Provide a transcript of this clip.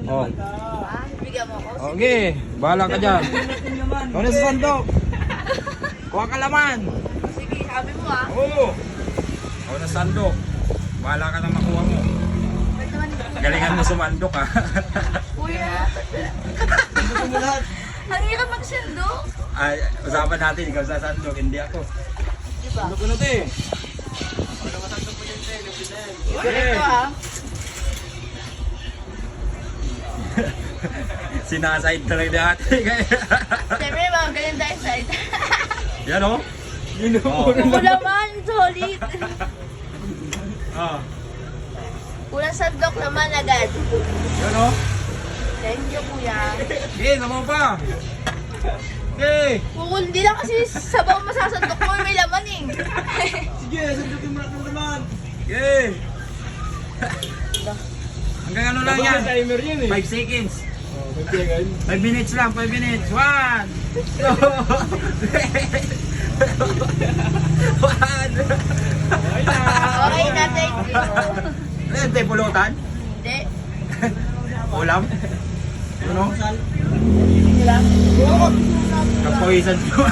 Oh. Bigyan mo ko. Okay, bahala ka dyan. Ikaw na sa sandok. Kuha ka laman. Sige, sabi mo ah. Oo. Ikaw na sa sandok. Bahala ka na makuha mo. Ba't naman Galingan mo sumandok ha. Kuya. Ang hirap magsandok. Ay, usapan natin, ikaw sa sandok, hindi ako. Diba? Sandok ko na ito eh. Ito ah. Sinaside talaga ni ate. Siyempre, mga ganyan tayo side. Yan o. Oh. Kulaman, solid. Ah. Kulang sandok naman agad. Yan o. Thank you, kuya. Okay, naman pa. Okay. Kukul, hindi lang kasi sabaw masasandok mo, may laman eh. Sige, sandukin mo naman. Okay. Hanggang ano lang yan? Timer yun eh. 5 seconds. Oh, 5 seconds. 5 minutes lang, 5 minutes. 1, 2, 3, 1. Okay na, thank you. Ano yun, tayo pulutan? Hindi. Ulam? Ano? Hindi lang. Kapawisan ko.